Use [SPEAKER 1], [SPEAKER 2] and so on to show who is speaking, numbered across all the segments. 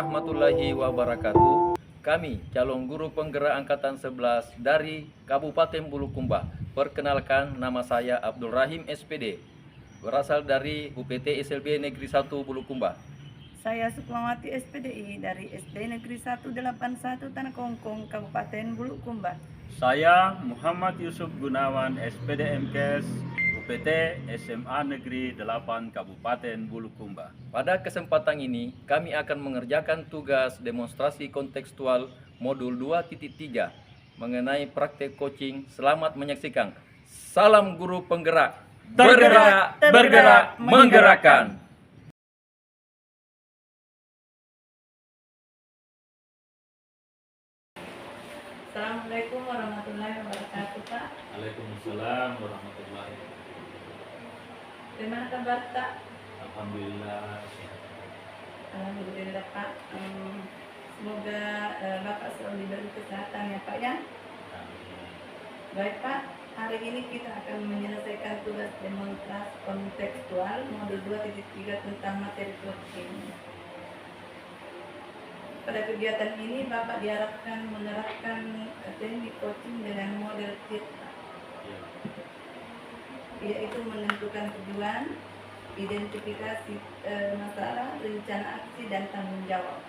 [SPEAKER 1] warahmatullahi wabarakatuh. Kami calon guru penggerak angkatan 11 dari Kabupaten Bulukumba. Perkenalkan, nama saya Abdul Rahim SPD, berasal dari UPT SLB Negeri 1 Bulukumba.
[SPEAKER 2] Saya Sukmawati SPDI dari SD Negeri 181 Tanah Kongkong, Kabupaten Bulukumba.
[SPEAKER 3] Saya Muhammad Yusuf Gunawan, SPD MKes, UPT SMA Negeri 8 Kabupaten Bulukumba.
[SPEAKER 1] Pada kesempatan ini, kami akan mengerjakan tugas demonstrasi kontekstual modul 2.3 mengenai praktek coaching. Selamat menyaksikan. Salam guru penggerak. Bergerak, menggerakkan.
[SPEAKER 2] Assalamualaikum warahmatullahi wabarakatuh, Pak.
[SPEAKER 3] Waalaikumsalam warahmatullahi wabarakatuh.
[SPEAKER 2] Bagaimana kabar, Pak?
[SPEAKER 3] Alhamdulillah.
[SPEAKER 2] Alhamdulillah, Pak. Semoga Bapak selalu diberi kesehatan ya, Pak ya. Baik, Pak. Hari ini kita akan menyelesaikan tugas demonstrasi kontekstual modul 2.3 tentang materi coaching. Pada kegiatan ini, Bapak diharapkan menerapkan teknik coaching dengan model CIT, yaitu menentukan tujuan, identifikasi masalah, rencana aksi, dan tanggung jawab.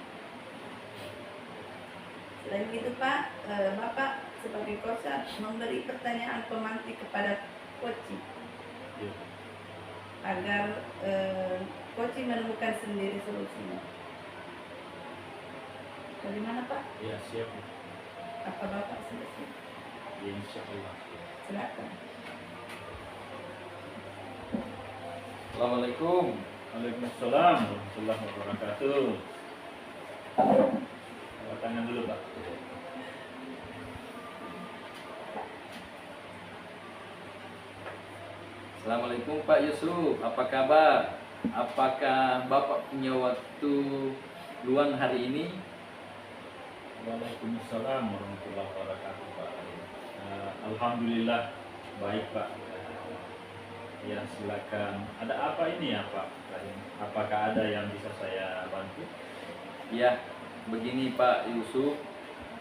[SPEAKER 2] Selain itu, Pak, Bapak sebagai coach memberi pertanyaan pemantik kepada coach agar coach menemukan sendiri solusinya. Bagaimana, Pak?
[SPEAKER 3] Ya, siap.
[SPEAKER 2] Apa Bapak selesai?
[SPEAKER 3] Ya, insya Allah.
[SPEAKER 2] Silakan.
[SPEAKER 1] Assalamualaikum.
[SPEAKER 3] Waalaikumsalam warahmatullahi wabarakatuh. Angkat tangan dulu, Pak.
[SPEAKER 1] Assalamualaikum Pak Yusuf, apa kabar? Apakah Bapak punya waktu luang hari ini?
[SPEAKER 3] Waalaikumsalam warahmatullahi wabarakatuh, Pak. Alhamdulillah baik, Pak. Ya, silakan. Ada apa ini ya, Pak? Apakah ada yang bisa saya bantu?
[SPEAKER 1] Ya, begini Pak Yusuf,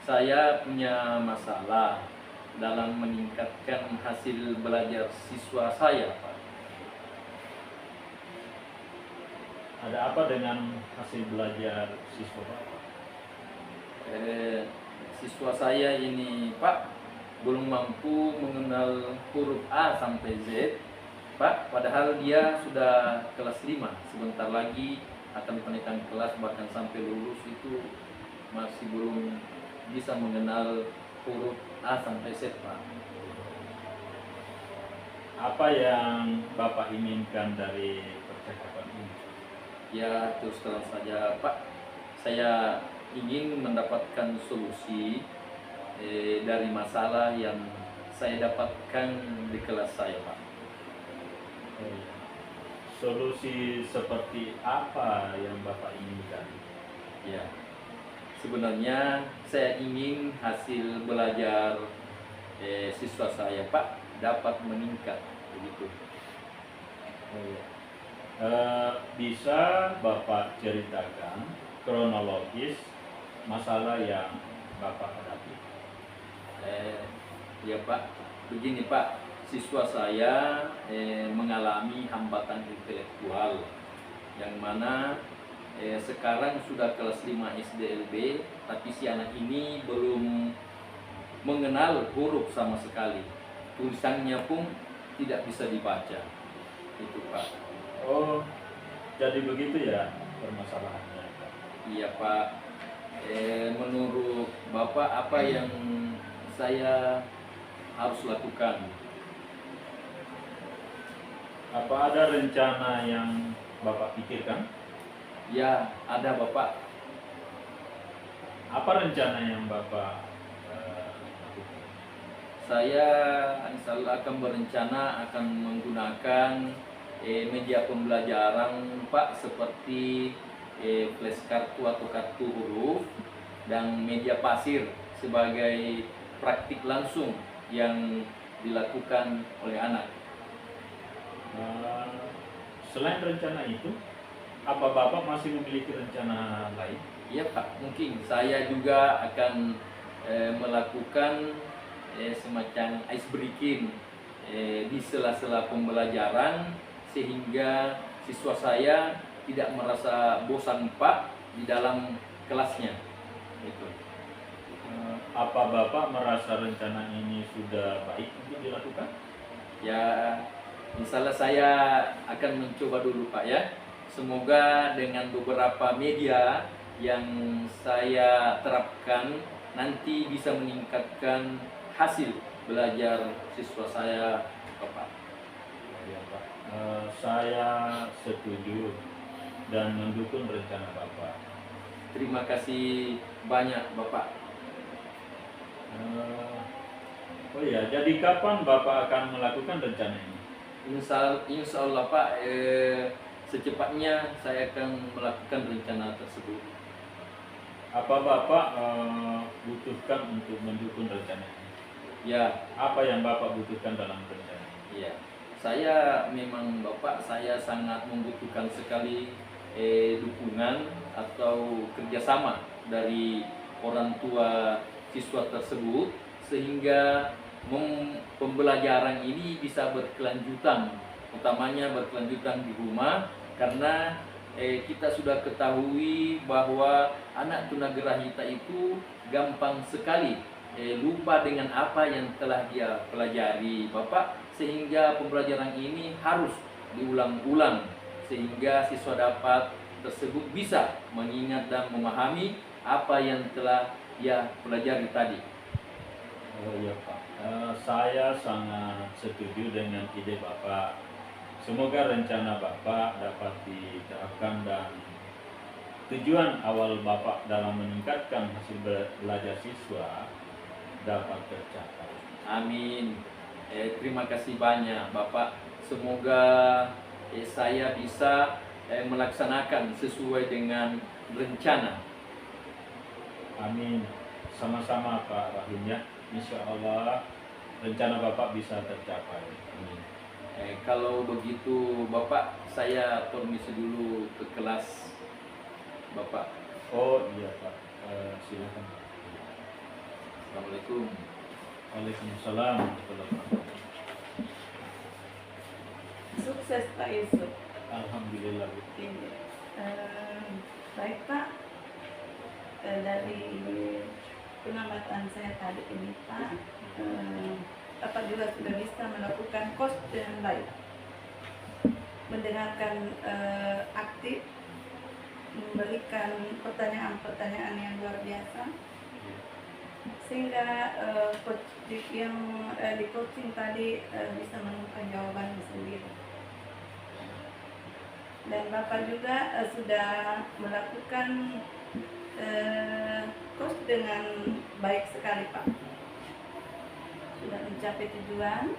[SPEAKER 1] saya punya masalah dalam meningkatkan hasil belajar siswa saya, Pak.
[SPEAKER 3] Ada apa dengan hasil belajar siswa, Pak?
[SPEAKER 1] Siswa saya ini, Pak, belum mampu mengenal huruf A sampai Z, Pak, padahal dia sudah kelas 5. Sebentar lagi akan kenaikan kelas, bahkan sampai lulus itu masih belum bisa mengenal huruf A sampai Z, Pak.
[SPEAKER 3] Apa yang Bapak inginkan dari percakapan ini?
[SPEAKER 1] Ya, terus terang saja, Pak, saya ingin mendapatkan solusi dari masalah yang saya dapatkan di kelas saya, Pak.
[SPEAKER 3] Solusi seperti apa yang Bapak inginkan?
[SPEAKER 1] Ya, sebenarnya saya ingin hasil belajar siswa saya, Pak, dapat meningkat, begitu.
[SPEAKER 3] Bisa Bapak ceritakan kronologis masalah yang Bapak hadapi?
[SPEAKER 1] Ya Pak, begini Pak, siswa saya mengalami hambatan intelektual yang mana sekarang sudah kelas 5 SDLB, tapi si anak ini belum mengenal huruf sama sekali. Tulisannya pun tidak bisa dibaca. Itu Pak.
[SPEAKER 3] Oh, jadi begitu ya permasalahannya.
[SPEAKER 1] Iya Pak. Menurut Bapak apa yang saya harus lakukan?
[SPEAKER 3] Apa ada rencana yang Bapak pikirkan?
[SPEAKER 1] Ya, ada Bapak.
[SPEAKER 3] Apa rencana yang Bapak lakukan?
[SPEAKER 1] Saya insya Allah akan berencana akan menggunakan media pembelajaran Pak, seperti flash kartu atau kartu huruf dan media pasir sebagai praktik langsung yang dilakukan oleh anak.
[SPEAKER 3] Selain rencana itu, apa Bapak masih memiliki rencana lain?
[SPEAKER 1] Iya Pak, mungkin saya juga akan melakukan semacam ice breaking di sela-sela pembelajaran sehingga siswa saya tidak merasa bosan Pak di dalam kelasnya. Itu.
[SPEAKER 3] Apa Bapak merasa rencana ini sudah baik untuk dilakukan?
[SPEAKER 1] Ya, misalnya saya akan mencoba dulu Pak ya. Semoga dengan beberapa media yang saya terapkan nanti bisa meningkatkan hasil belajar siswa saya Bapak.
[SPEAKER 3] Ya, Pak. Saya setuju dan mendukung rencana Bapak.
[SPEAKER 1] Terima kasih banyak Bapak.
[SPEAKER 3] Oh iya, jadi kapan Bapak akan melakukan rencana ini?
[SPEAKER 1] Insya Allah Pak, secepatnya saya akan melakukan rencana tersebut.
[SPEAKER 3] Apa Bapak butuhkan untuk mendukung rencana ini?
[SPEAKER 1] Ya,
[SPEAKER 3] Apa yang Bapak butuhkan dalam rencana ini?
[SPEAKER 1] iya. Saya memang Bapak, saya sangat membutuhkan sekali dukungan atau kerjasama dari orang tua siswa tersebut sehingga pembelajaran ini bisa berkelanjutan, utamanya berkelanjutan di rumah karena kita sudah ketahui bahwa anak tunagrahita itu gampang sekali lupa dengan apa yang telah dia pelajari Bapak, sehingga pembelajaran ini harus diulang-ulang sehingga siswa dapat tersebut bisa mengingat dan memahami apa yang telah dia pelajari tadi.
[SPEAKER 3] Oh iya Pak, saya sangat setuju dengan ide Bapak. Semoga rencana Bapak dapat diterapkan dan tujuan awal Bapak dalam meningkatkan hasil belajar siswa dapat tercapai.
[SPEAKER 1] Amin. Terima kasih banyak Bapak. Semoga saya bisa melaksanakan sesuai dengan rencana.
[SPEAKER 3] Amin. Sama-sama Pak Rahim ya. Insya Allah rencana Bapak bisa tercapai. Amin.
[SPEAKER 1] Kalau begitu Bapak, saya permisi dulu ke kelas Bapak.
[SPEAKER 3] Oh iya Pak, silakan.
[SPEAKER 1] Assalamualaikum.
[SPEAKER 3] Waalaikumsalam warahmatullahi wabarakatuh.
[SPEAKER 2] Sukses Pak Yusuf.
[SPEAKER 3] Alhamdulillah Bu.
[SPEAKER 2] Ini, baik Pak, dari pengamatan saya tadi ini Pak, Bapak juga sudah bisa melakukan course dengan baik, mendengarkan aktif, memberikan pertanyaan-pertanyaan yang luar biasa, sehingga coach yang di coaching tadi bisa menemukan jawabannya sendiri. Dan Bapak juga sudah melakukan course dengan baik sekali Pak. Sudah mencapai tujuan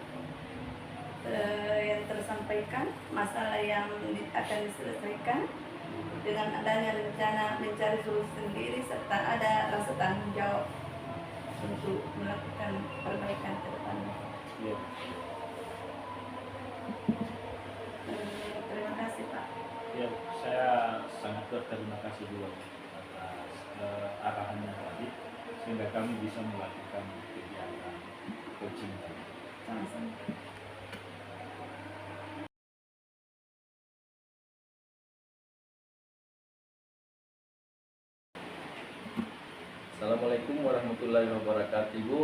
[SPEAKER 2] yang tersampaikan, masalah yang akan diselesaikan dengan adanya rencana mencari solusi sendiri serta ada rasa tanggung jawab untuk melakukan perbaikan ke depannya.
[SPEAKER 3] Ya.
[SPEAKER 2] Terima kasih Pak.
[SPEAKER 3] Ya, saya sangat berterima kasih juga atas arahannya tadi sehingga kami bisa melakukan kegiatan coaching tadi.
[SPEAKER 2] Sama-sama.
[SPEAKER 1] Assalamualaikum warahmatullahi wabarakatuh Ibu.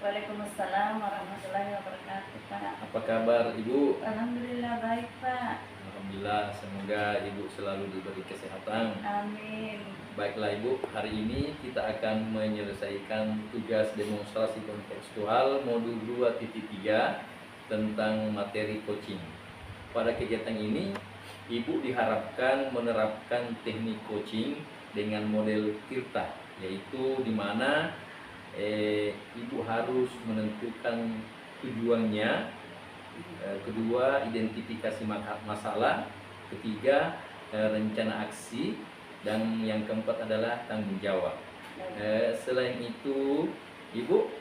[SPEAKER 2] Waalaikumsalam warahmatullahi wabarakatuh Pak.
[SPEAKER 1] Apa kabar Ibu?
[SPEAKER 2] Alhamdulillah baik Pak.
[SPEAKER 1] Alhamdulillah, semoga Ibu selalu diberi kesehatan.
[SPEAKER 2] Amin.
[SPEAKER 1] Baiklah Ibu, hari ini kita akan menyelesaikan tugas demonstrasi kontekstual modul 2.3 tentang materi coaching. Pada kegiatan ini, Ibu diharapkan menerapkan teknik coaching dengan model Tirta, yaitu di mana Ibu harus menentukan tujuannya, kedua identifikasi masalah, ketiga rencana aksi, dan yang keempat adalah tanggung jawab. Selain itu, Ibu,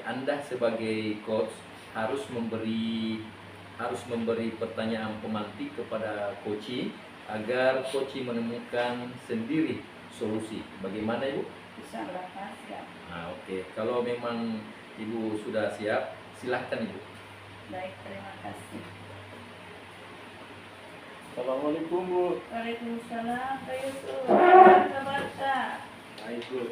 [SPEAKER 1] Anda sebagai coach harus memberi pertanyaan pemantik kepada coach agar coach menemukan sendiri solusi. Bagaimana Ibu?
[SPEAKER 2] Bisa Bapak siap.
[SPEAKER 1] Nah, oke. Kalau memang Ibu sudah siap, silahkan Ibu.
[SPEAKER 2] Baik, terima kasih.
[SPEAKER 3] Assalamualaikum Bu.
[SPEAKER 2] Waalaikumsalam Pak Yusuf. Apa kabar Kak?
[SPEAKER 3] Baik Bu.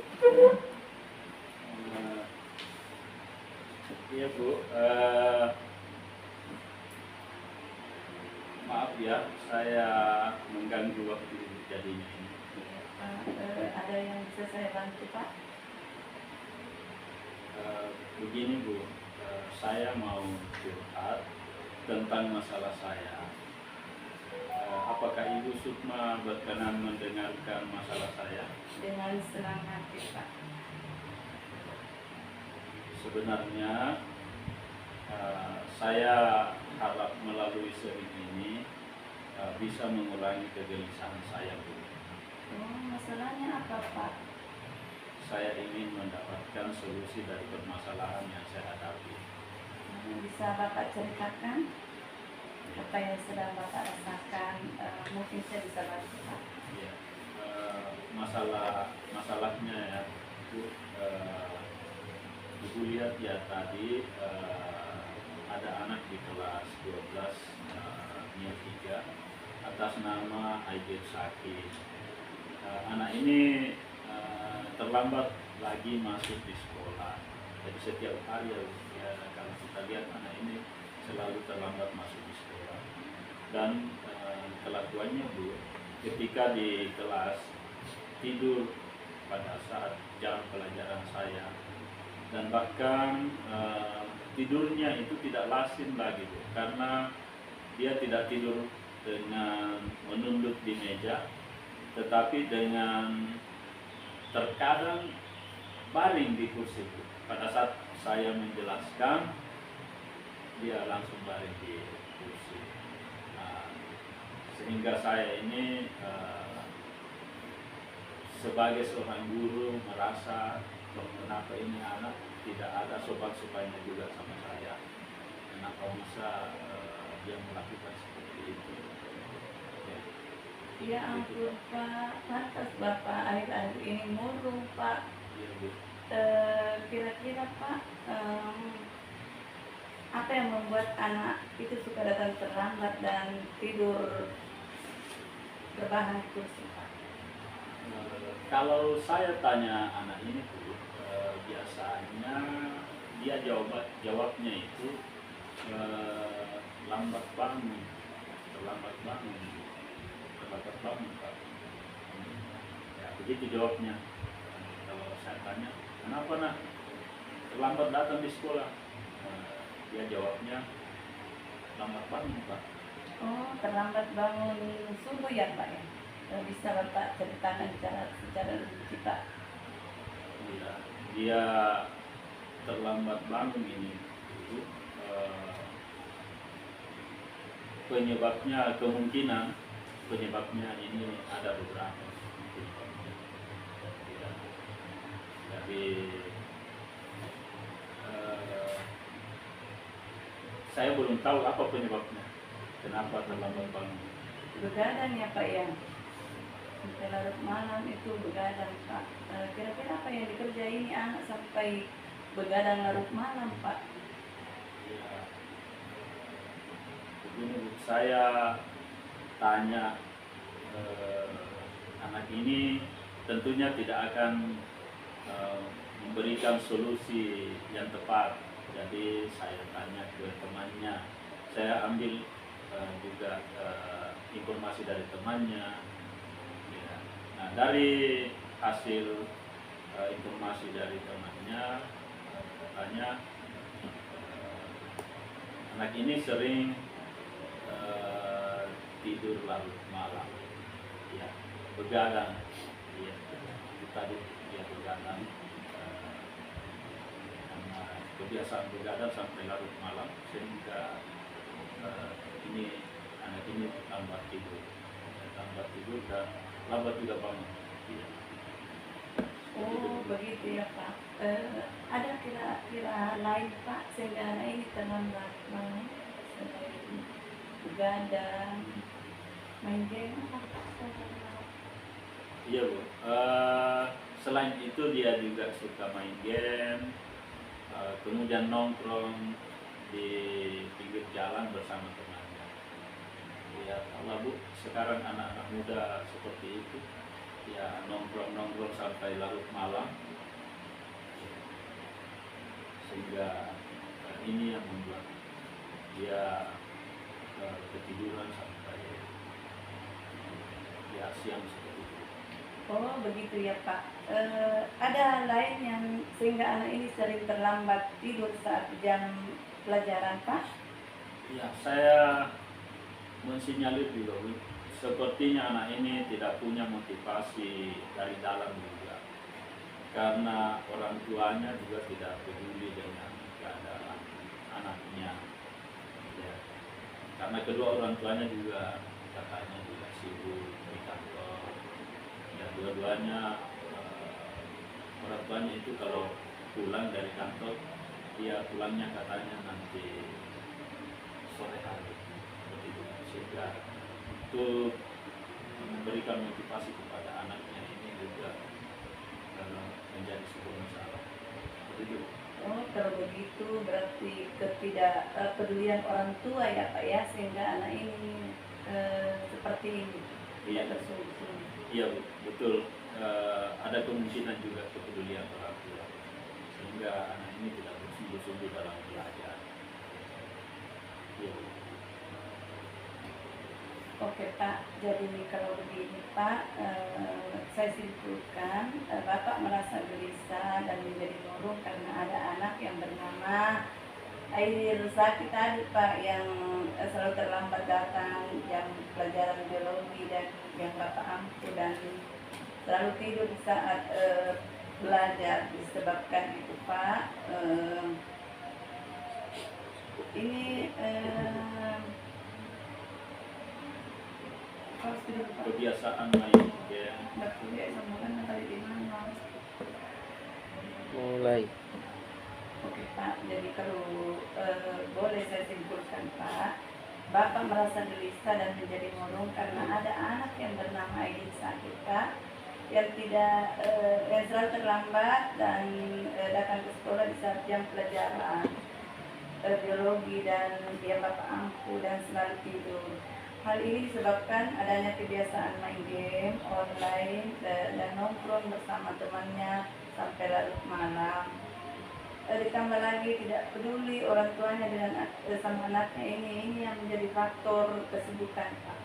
[SPEAKER 3] Iya Bu. Maaf ya, saya mengganggu waktu jadinya ini.
[SPEAKER 2] Iya, Pak. Ada yang bisa saya bantu Pak?
[SPEAKER 3] Begini Bu, saya mau curhat tentang masalah saya. Apakah Ibu Sukma berkenan mendengarkan masalah saya?
[SPEAKER 2] Dengan senang hati Pak.
[SPEAKER 3] Sebenarnya saya harap melalui sharing ini bisa mengurangi kegelisahan saya Bu.
[SPEAKER 2] Oh, masalahnya apa Pak?
[SPEAKER 3] Saya ingin mendapatkan solusi dari permasalahan yang saya hadapi.
[SPEAKER 2] Bisa Bapak ceritakan apa yang sedang Bapak rasakan? Mungkin saya bisa bantu Pak.
[SPEAKER 3] Ya, masalahnya ya Bu, Ibu lihat ya tadi ada anak di kelas 12 NIA 3 atas nama Aidil Sakit. Anak ini terlambat lagi masuk di sekolah. Jadi setiap hari ya, kalau kita lihat anak ini selalu terlambat masuk di sekolah. Dan kelakuannya Bu, ketika di kelas tidur pada saat jam pelajaran saya, dan bahkan tidurnya itu tidak lazim lagi Bu, karena dia tidak tidur dengan menunduk di meja, tetapi dengan terkadang baring di kursi Bu. Pada saat saya menjelaskan, dia langsung baring di kursi. Sehingga saya ini sebagai seorang guru merasa kenapa ini anak tidak ada sopan-sopannya juga sama saya. Kenapa bisa dia melakukan seperti itu?
[SPEAKER 2] Ya ampun Pak, pantas Bapak akhir-akhir ini murung Pak.
[SPEAKER 3] Ya, Bu.
[SPEAKER 2] Kira-kira Pak, apa yang membuat anak itu suka datang terlambat dan tidur berbahan kursi Pak?
[SPEAKER 3] Kalau saya tanya anak ini Bu, biasanya dia jawabnya itu lambat bangun, terlambat bangun, Pak. Ya, begitu jawabnya. Kalau saya tanya, kenapa nak terlambat datang di sekolah? Dia jawabnya lambat bangun Pak.
[SPEAKER 2] Oh, terlambat bangun subuh ya Pak ya? Bisa Bapak ceritakan secara rinci Pak?
[SPEAKER 3] Iya, dia terlambat bangun ini Bu. Kemungkinan penyebabnya ini ada beberapa. Ya, jadi saya belum tahu apa penyebabnya, kenapa terlambat bangun.
[SPEAKER 2] Begadang ya Pak ya? Sampai larut malam itu begadang Pak. Kira-kira apa yang dikerjain ini anak sampai begadang larut malam Pak?
[SPEAKER 3] Ya, begini Bu, saya tanya anak ini tentunya tidak akan memberikan solusi yang tepat. Jadi saya tanya ke temannya, saya ambil juga informasi dari temannya. Ya. Nah, dari hasil informasi dari temannya, katanya anak ini sering tidur larut malam, ya, begadang, ya, tadi dia begadang, karena kebiasaan begadang sampai larut malam, sehingga ini anak ini lambat tidur dan lambat juga bangun. Ya.
[SPEAKER 2] Oh begitu ya Pak. Ada kira-kira lain Pak sehingga anak ini terlambat bangun? Selain begadang, main game apa Pak?
[SPEAKER 3] Iya Bu. Selain itu dia juga suka main game, kemudian nongkrong di pinggir jalan bersama temannya. Ya Allah Bu, sekarang anak-anak muda seperti itu, ya nongkrong-nongkrong sampai larut malam, sehingga ini yang membuat dia ketiduran sampai ya siang seperti itu.
[SPEAKER 2] Oh begitu ya Pak. Ada hal lain yang sehingga anak ini sering terlambat tidur saat jam pelajaran Pak?
[SPEAKER 3] Ya, saya mensinyalir juga, Bu. Sepertinya anak ini tidak punya motivasi dari dalam juga, karena orang tuanya juga tidak peduli dengan keadaan anaknya. Ya. Karena kedua orang tuanya juga katanya juga sibuk di kantor. Ya, dua-duanya orang tuanya itu kalau pulang dari kantor, dia pulangnya katanya nanti sore hari seperti itu, sehingga untuk memberikan motivasi kepada anaknya ini juga menjadi sebuah masalah seperti itu.
[SPEAKER 2] Oh kalau begitu berarti ketidakpedulian orang tua ya Pak ya, sehingga anak ini seperti ini
[SPEAKER 3] Iya.
[SPEAKER 2] tidak bersungguh-sungguh.
[SPEAKER 3] Iya Bu, betul. Ada kemungkinan juga kepedulian orang tua, sehingga anak ini tidak bersungguh-sungguh dalam belajar. Iya Bu.
[SPEAKER 2] Oke Pak, jadi kalau begini Pak, saya simpulkan Bapak merasa gelisah dan menjadi murung karena ada anak yang bernama Air Zaki tadi Pak, yang selalu terlambat datang jam pelajaran biologi dan yang Bapak ampuh, dan selalu tidur di saat belajar. Disebabkan itu Pak, ini harus tidur Pak.
[SPEAKER 3] Kebiasaan main game.
[SPEAKER 2] Betul ya, sambungan kali di mana?
[SPEAKER 1] Mulai.
[SPEAKER 2] Oke Pak, jadi kalau boleh saya simpulkan Pak, Bapak merasa gelisah dan menjadi murung karena ada anak yang bernama Aidin Sakit Pak, yang yang selalu terlambat dan datang ke sekolah di saat jam pelajaran biologi, dan dia Bapak ampuh dan selalu tidur. Hal ini disebabkan adanya kebiasaan main game online dan nongkrong bersama temannya sampai larut malam. Ditambah lagi tidak peduli orang tuanya dengan sama anaknya, ini yang menjadi faktor kesibukan Pak.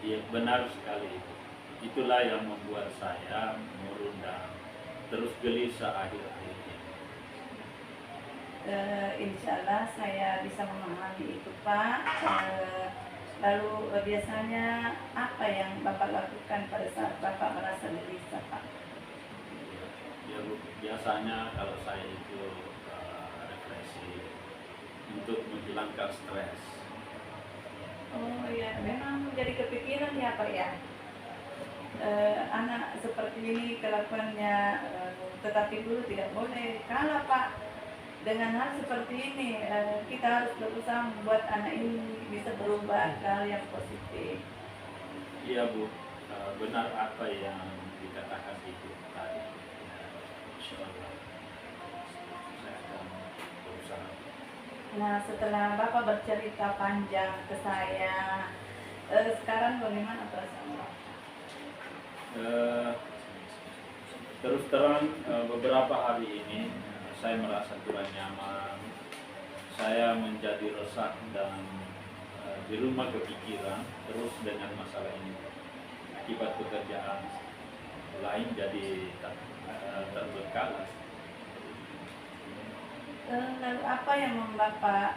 [SPEAKER 3] Iya benar sekali. Itulah yang membuat saya murung dan terus gelisah akhir-akhir ini.
[SPEAKER 2] Insya Allah saya bisa memahami itu Pak. Lalu biasanya apa yang Bapak lakukan pada saat Bapak merasa gelisah Pak?
[SPEAKER 3] Ya Bu, biasanya kalau saya itu refleksi untuk menghilangkan stres.
[SPEAKER 2] Oh ya, memang jadi kepikiran ya Pak ya. Anak seperti ini kelakuannya, tetapi guru tidak boleh kalah Pak. Dengan hal seperti ini, kita harus berusaha membuat anak ini bisa berubah ke hal yang positif.
[SPEAKER 3] Iya Bu, benar apa yang dikatakan Ibu tadi. Insya Allah saya akan berusaha.
[SPEAKER 2] Nah, setelah Bapak bercerita panjang ke saya, sekarang bagaimana perasaan Bapak?
[SPEAKER 3] Terus terang beberapa hari ini saya merasa kurang nyaman. Saya menjadi resah dan di rumah kepikiran terus dengan masalah ini. Akibat pekerjaan lain jadi terbengkalai.
[SPEAKER 2] Lalu apa yang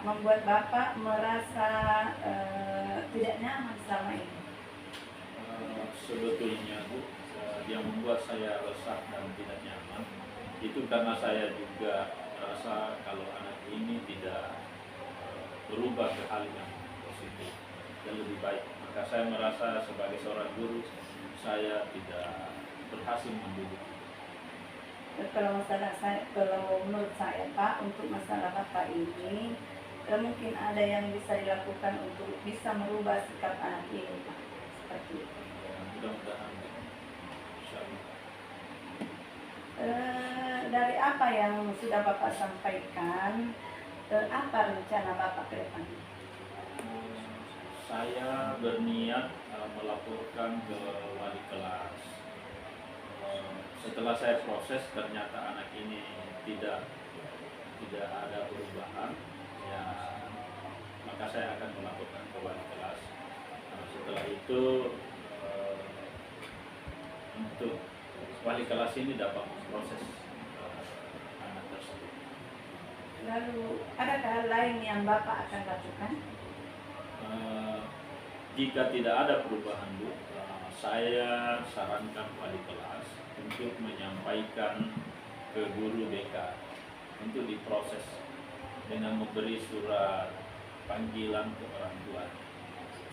[SPEAKER 2] membuat Bapak merasa tidak nyaman selama ini?
[SPEAKER 3] Sebetulnya Bu, yang membuat saya resah dan tidak nyaman itu karena saya juga merasa kalau anak ini tidak berubah ke hal yang positif dan lebih baik. Maka saya merasa sebagai seorang guru saya tidak berhasil mendidik.
[SPEAKER 2] Kalau menurut saya Pak, untuk masalah Bapak ini mungkin ada yang bisa dilakukan untuk bisa merubah sikap anak ini Pak, seperti itu.
[SPEAKER 3] Mudah-mudahan.
[SPEAKER 2] Dari apa yang sudah Bapak sampaikan, apa rencana Bapak ke depan?
[SPEAKER 3] Saya berniat melaporkan ke wali kelas. Setelah saya proses ternyata anak ini tidak ada perubahan, ya maka saya akan melaporkan ke wali kelas. Setelah itu untuk wali kelas ini dapat proses anak tersebut.
[SPEAKER 2] Lalu adakah hal lain yang Bapak akan lakukan?
[SPEAKER 3] Jika tidak ada perubahan Bu, saya sarankan wali kelas untuk menyampaikan ke guru BK untuk diproses dengan memberi surat panggilan ke orang tua.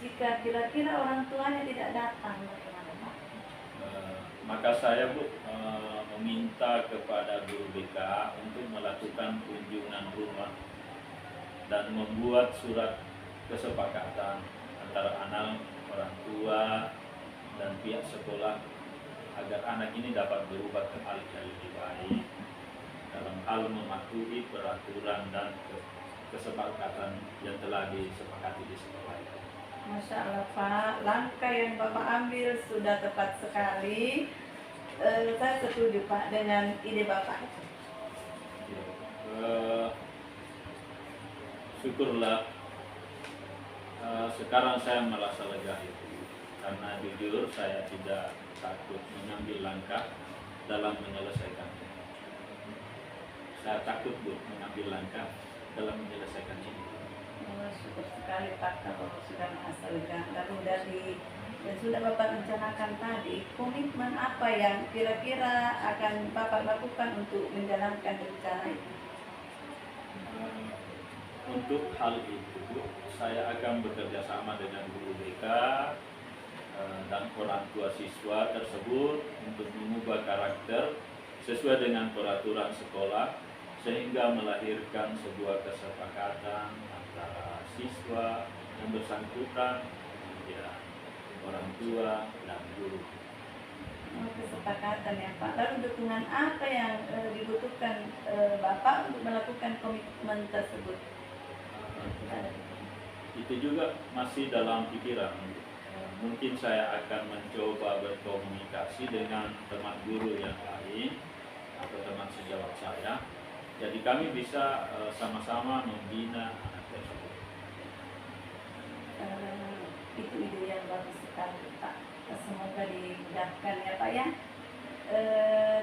[SPEAKER 2] Jika kira-kira orang tuanya tidak datang, bagaimana Pak?
[SPEAKER 3] Maka saya Bu meminta kepada guru BK untuk melakukan kunjungan rumah dan membuat surat kesepakatan antara anak, orang tua, dan pihak sekolah agar anak ini dapat berubah ke hal yang lebih baik dalam hal mematuhi peraturan dan kesepakatan yang telah disepakati di sekolah.
[SPEAKER 2] Masya Allah Pak, langkah yang Bapak ambil sudah tepat sekali. Saya setuju Pak dengan ide Bapak.
[SPEAKER 3] Syukurlah sekarang saya merasa lega itu, karena jujur saya tidak takut mengambil langkah dalam menyelesaikannya. Saya takut Bu mengambil langkah dalam menyelesaikan ini.
[SPEAKER 2] Syukur sekali Pak kalau sudah merasa lega. Lalu dari yang sudah Bapak rencanakan tadi, komitmen apa yang kira-kira akan Bapak lakukan untuk menjalankan rencana itu?
[SPEAKER 3] Untuk hal itu saya akan bekerja sama dengan guru BK dan orang tua siswa tersebut untuk mengubah karakter sesuai dengan peraturan sekolah sehingga melahirkan sebuah kesepakatan antara siswa yang bersangkutan, ya, orang tua dan guru.
[SPEAKER 2] Kesepakatan ya Pak. Lalu dukungan apa yang dibutuhkan Bapak untuk melakukan komitmen tersebut?
[SPEAKER 3] Itu juga masih dalam pikiran. Mungkin saya akan mencoba berkomunikasi dengan teman guru yang lain atau teman sejawat saya. Jadi kami bisa sama-sama membina anak tersebut.
[SPEAKER 2] Itu ide yang bagus sekali Pak. Semoga dimudahkan ya Pak ya,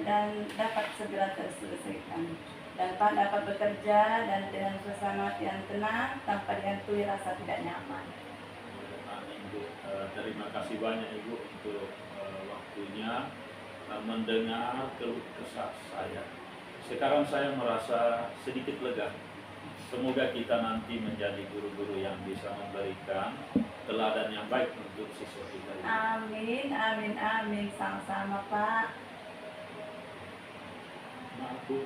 [SPEAKER 2] dan dapat segera terselesaikan. Dan Pak dapat bekerja dan dengan suasana yang tenang tanpa dihantui rasa tidak nyaman.
[SPEAKER 3] Amin Bu. Terima kasih banyak Ibu untuk waktunya mendengar keluh kesah saya. Sekarang saya merasa sedikit lega. Semoga kita nanti menjadi guru-guru yang bisa memberikan teladan yang baik untuk siswa kita.
[SPEAKER 2] Amin, amin, amin. Sama-sama Pak.
[SPEAKER 3] Maaf Bu,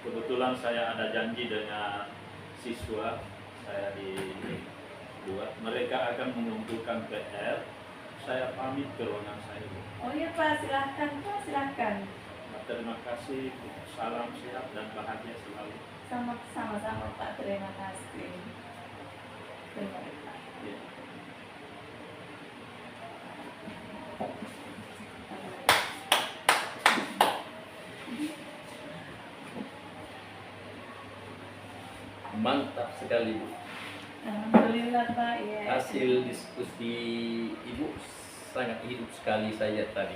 [SPEAKER 3] kebetulan saya ada janji dengan siswa saya di luar. Mereka akan mengumpulkan PR. Saya pamit ke ruangan saya Bu.
[SPEAKER 2] Oh iya Pak, silahkan Pak, silahkan.
[SPEAKER 3] Terima kasih, salam sehat dan bahagia selalu.
[SPEAKER 2] Sama-sama Pak, terima kasih. Terima kasih Pak.
[SPEAKER 3] Ya.
[SPEAKER 1] Mantap sekali Bu.
[SPEAKER 2] Alhamdulillah Pak ya.
[SPEAKER 1] Hasil diskusi Ibu sangat hidup sekali saya tadi.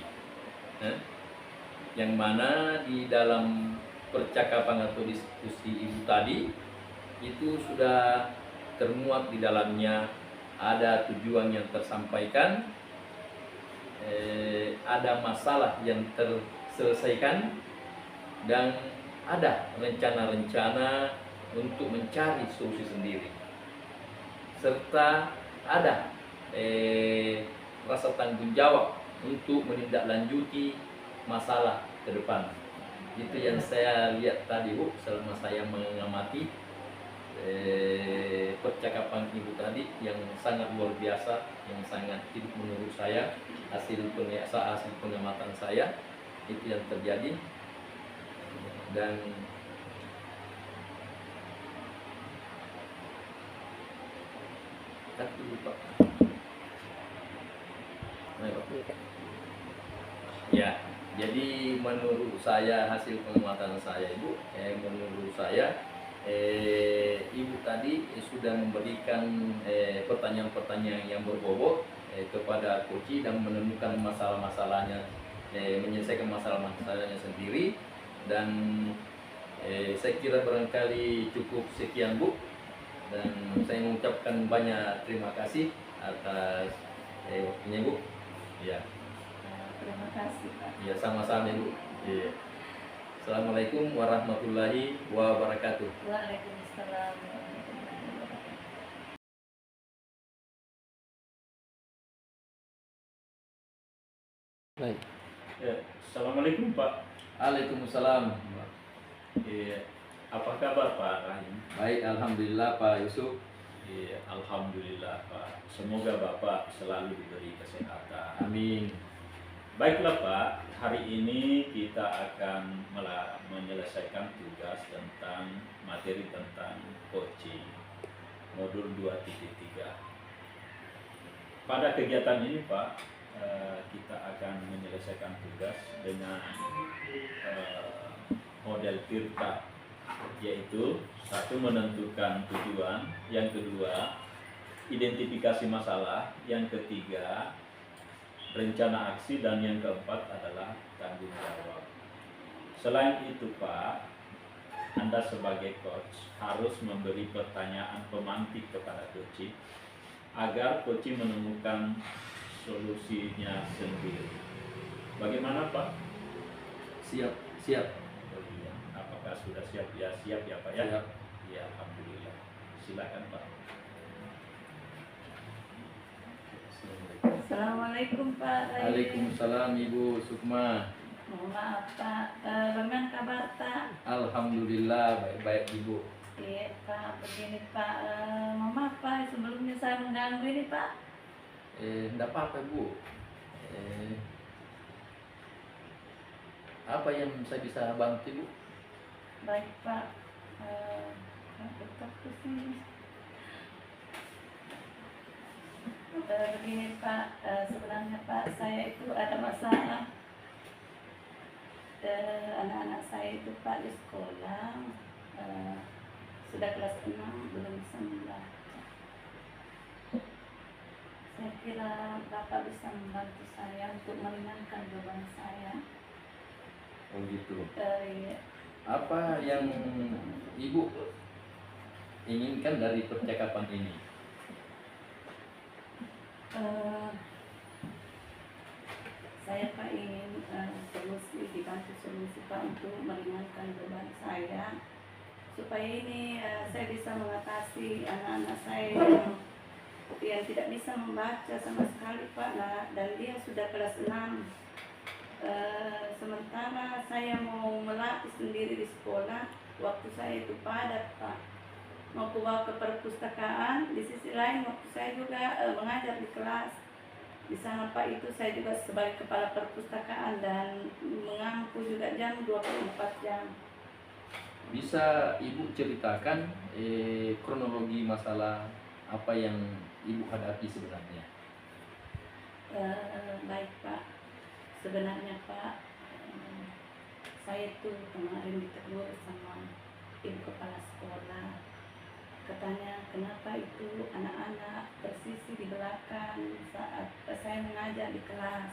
[SPEAKER 1] Yang mana di dalam percakapan atau diskusi Ibu tadi itu sudah termuat di dalamnya, ada tujuan yang tersampaikan, ada masalah yang terselesaikan, dan ada rencana-rencana untuk mencari solusi sendiri, serta ada rasa tanggung jawab untuk menindaklanjuti masalah ke depan. Itu yang saya lihat tadi Bu, selama saya mengamati percakapan Ibu tadi yang sangat luar biasa, yang sangat hidup menurut saya, hasil pengamatan saya itu yang terjadi. dan satu lupa. Ya, jadi menurut saya hasil pengamatan saya Ibu, menurut saya Ibu tadi sudah memberikan pertanyaan-pertanyaan yang berbobot kepada Koci dan menemukan masalah-masalahnya, menyelesaikan masalah-masalahnya sendiri, dan saya kira barangkali cukup sekian Bu, dan saya mengucapkan banyak terima kasih atas waktunya Bu. Ya.
[SPEAKER 2] Terima kasih Pak.
[SPEAKER 1] Ya, sama-sama Ibu. Ya. Assalamualaikum warahmatullahi wabarakatuh.
[SPEAKER 2] Waalaikumsalam.
[SPEAKER 1] Baik.
[SPEAKER 3] Ya, Assalamualaikum Pak.
[SPEAKER 1] Waalaikumsalam.
[SPEAKER 3] Apa kabar Pak Rahim?
[SPEAKER 1] Baik, alhamdulillah Pak Yusuf.
[SPEAKER 3] Alhamdulillah Pak. Semoga Bapak selalu diberi kesehatan.
[SPEAKER 1] Amin.
[SPEAKER 3] Baiklah Pak, hari ini kita akan menyelesaikan tugas tentang materi tentang coaching modul 2.3. Pada kegiatan ini Pak, kita akan menyelesaikan tugas dengan model Tirta, yaitu satu, menentukan tujuan, yang kedua identifikasi masalah, yang ketiga rencana aksi, dan yang keempat adalah tanggung jawab. Selain itu Pak, Anda sebagai coach harus memberi pertanyaan pemantik kepada coach agar coach menemukan solusinya sendiri. Bagaimana Pak?
[SPEAKER 1] Siap, siap.
[SPEAKER 3] Oh iya. Apakah sudah siap? Ya siap ya Pak ya.
[SPEAKER 1] Siap.
[SPEAKER 3] Ya, alhamdulillah. Silakan Pak.
[SPEAKER 2] Assalamualaikum Pak.
[SPEAKER 1] Waalaikumsalam Ibu Sukma.
[SPEAKER 2] Mohon maaf Pak. Bagaimana kabar Pak?
[SPEAKER 1] Alhamdulillah baik-baik Ibu.
[SPEAKER 2] Iya Pak, begini Pak. Mohon maaf Pak, sebelumnya saya mengganggu ini Pak.
[SPEAKER 1] Enggak apa-apa Bu. Apa yang saya bisa bantu Bu?
[SPEAKER 2] Baik Pak. Tetap kesini. Begini Pak, sebenarnya Pak, saya itu ada masalah. Anak-anak saya itu Pak di sekolah sudah kelas 6 belum bisa membaca. Saya kira Bapak bisa membantu saya untuk meringankan beban saya.
[SPEAKER 1] Oh gitu.
[SPEAKER 2] Iya.
[SPEAKER 1] Apa yang Ibu inginkan dari percakapan ini?
[SPEAKER 2] Saya Pak ingin dibantu solusi Pak untuk meringankan beban saya, supaya ini saya bisa mengatasi anak-anak saya yang tidak bisa membaca sama sekali Pak, dan dia sudah kelas 6. Sementara saya mau melatih sendiri di sekolah, waktu saya itu padat Pak, mau bawa ke perpustakaan, di sisi lain waktu saya juga mengajar di kelas. Di sana Pak itu saya juga sebagai kepala perpustakaan dan mengampu juga jam 24 jam.
[SPEAKER 1] Bisa Ibu ceritakan kronologi masalah apa yang Ibu hadapi sebenarnya?
[SPEAKER 2] Baik Pak, sebenarnya Pak, saya itu kemarin ditegur sama ibu kepala sekolah. Katanya kenapa itu anak-anak bersisi di belakang saat saya mengajar di kelas.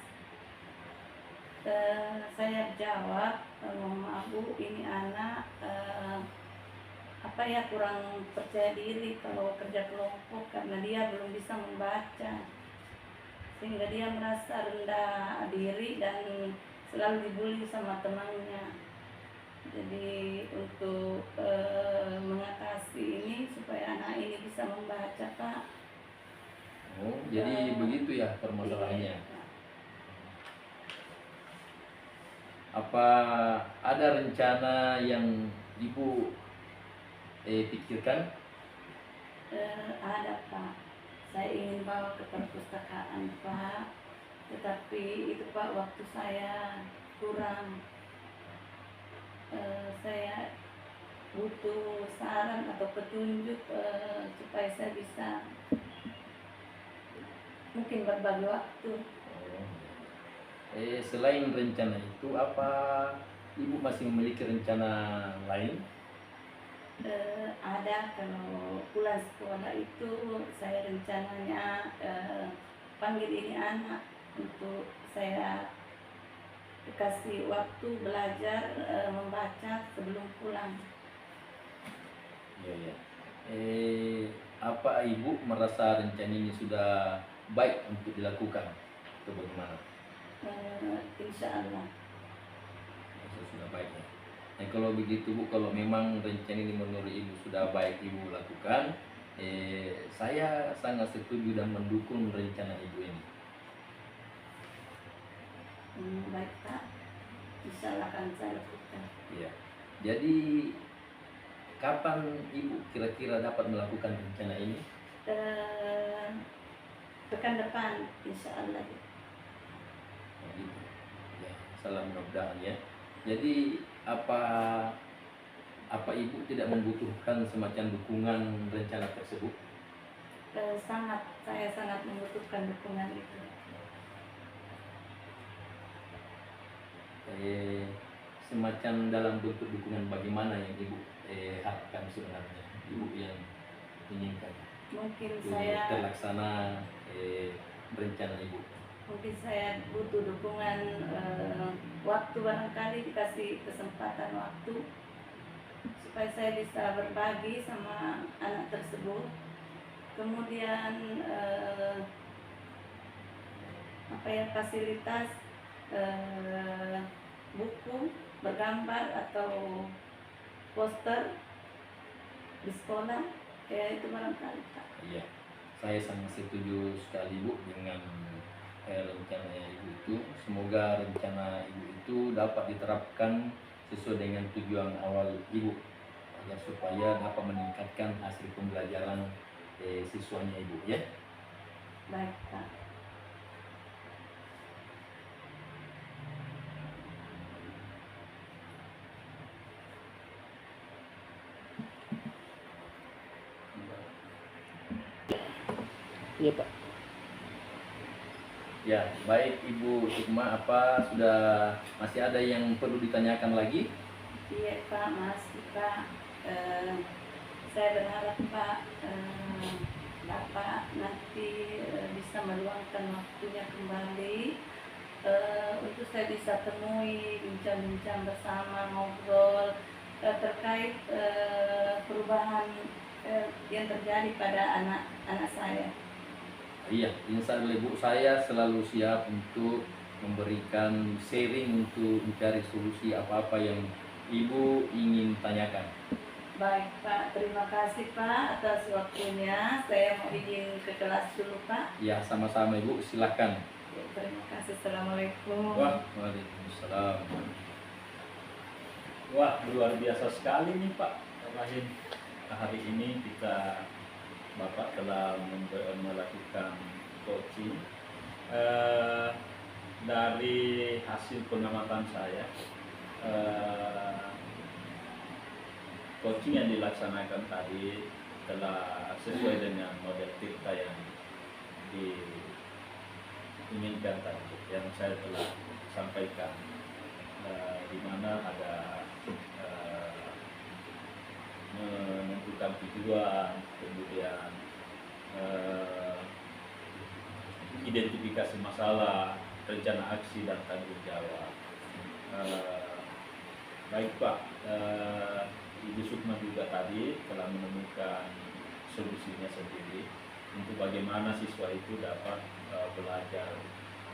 [SPEAKER 2] Saya jawab, mohon maaf Bu, ini anak kurang percaya diri kalau kerja kelompok karena dia belum bisa membaca, sehingga dia merasa rendah diri dan selalu dibully sama temannya. Jadi untuk mengatasi ini supaya anak ini bisa membaca Pak.
[SPEAKER 1] Oh, jadi begitu ya permasalahannya.
[SPEAKER 2] Iya, Pak.
[SPEAKER 1] Apa ada rencana yang Ibu pikirkan?
[SPEAKER 2] Ada Pak. Saya ingin bawa ke perpustakaan Pak, tetapi itu Pak waktu saya kurang. saya butuh saran atau petunjuk supaya saya bisa mungkin berbagi waktu.
[SPEAKER 1] Oh. Selain rencana itu, apa ibu masih memiliki rencana lain?
[SPEAKER 2] Ada, kalau pulang sekolah itu saya rencananya panggil ini anak untuk saya kasih waktu belajar membaca sebelum pulang.
[SPEAKER 1] Iya, ya. Apa ibu merasa rencana ini sudah baik untuk dilakukan atau bagaimana?
[SPEAKER 2] Insya Allah.
[SPEAKER 1] Sudah baik ya. Nah, kalau begitu Bu, kalau memang rencana ini menurut Ibu sudah baik Ibu lakukan, saya sangat setuju dan mendukung rencana Ibu ini.
[SPEAKER 2] Baik Pak, insya Allah akan saya lakukan.
[SPEAKER 1] Iya. Jadi kapan Ibu kira-kira dapat melakukan rencana ini?
[SPEAKER 2] Pekan depan insya Allah.
[SPEAKER 1] Nah, gitu. Ya, salam mudah-mudahan ya. Jadi apa Ibu tidak membutuhkan semacam dukungan rencana tersebut?
[SPEAKER 2] Saya sangat membutuhkan dukungan itu.
[SPEAKER 1] Semacam dalam bentuk dukungan bagaimana yang Ibu harapkan sebenarnya, Ibu yang inginkan
[SPEAKER 2] Mungkin
[SPEAKER 1] untuk
[SPEAKER 2] saya
[SPEAKER 1] terlaksana rencana Ibu?
[SPEAKER 2] Mungkin saya butuh dukungan waktu, barangkali dikasih kesempatan waktu supaya saya bisa berbagi sama anak tersebut. Kemudian fasilitas buku bergambar atau poster di sekolah, itu barangkali Pak.
[SPEAKER 1] Iya, saya sangat setuju sekali Bu dengan rencana Ibu itu. Semoga rencana Ibu itu dapat diterapkan sesuai dengan tujuan awal Ibu, agar supaya dapat meningkatkan hasil pembelajaran siswanya Ibu ya.
[SPEAKER 2] Baik Pak.
[SPEAKER 4] Iya Pak.
[SPEAKER 1] Ya, baik Ibu Sukma, apa sudah masih ada yang perlu ditanyakan lagi?
[SPEAKER 2] Iya Pak, masih Pak. Saya berharap Pak, Bapak nanti bisa meluangkan waktunya kembali untuk saya bisa temui, bincang-bincang bersama, ngobrol terkait perubahan yang terjadi pada anak saya.
[SPEAKER 1] Iya, insya Allah Bu, saya selalu siap untuk memberikan sharing untuk mencari solusi apa-apa yang Ibu ingin tanyakan.
[SPEAKER 2] Baik Pak, terima kasih Pak atas waktunya. Saya mau izin ke kelas dulu Pak.
[SPEAKER 1] Ya, sama-sama Ibu, silakan.
[SPEAKER 2] Ya, terima kasih. Assalamualaikum.
[SPEAKER 1] Waalaikumsalam.
[SPEAKER 3] Wah, luar biasa sekali nih Pak Rahim. Hari ini Bapak telah melakukan coaching. Dari hasil pengamatan saya, coaching yang dilaksanakan tadi telah sesuai dengan model kita yang diinginkan tadi, yang saya telah sampaikan, di mana ada menentukan tujuan, kemudian identifikasi masalah, rencana aksi dan tanggung jawab. Baik Pak, Ibu Sukma juga tadi telah menemukan solusinya sendiri untuk bagaimana siswa itu dapat belajar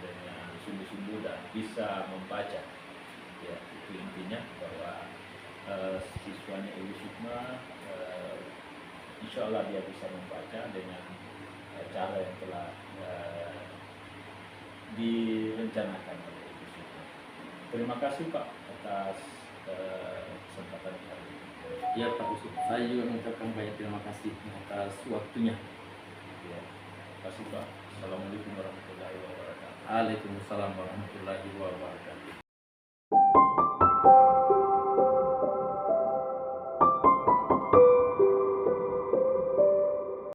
[SPEAKER 3] dengan sungguh-sungguh dan bisa membaca. Ya, itu intinya bahwa siswanya Ibu Sukma insya Allah dia bisa membaca dengan cara yang telah direncanakan oleh Ibu Sukma. Terima kasih Pak atas kesempatan kali ini.
[SPEAKER 1] Ya Pak Yusuf, saya juga mengucapkan banyak terima kasih atas waktunya.
[SPEAKER 3] Ya, terima kasih Pak. Assalamualaikum warahmatullahi wabarakatuh.
[SPEAKER 1] Waalaikumsalam warahmatullahi wabarakatuh.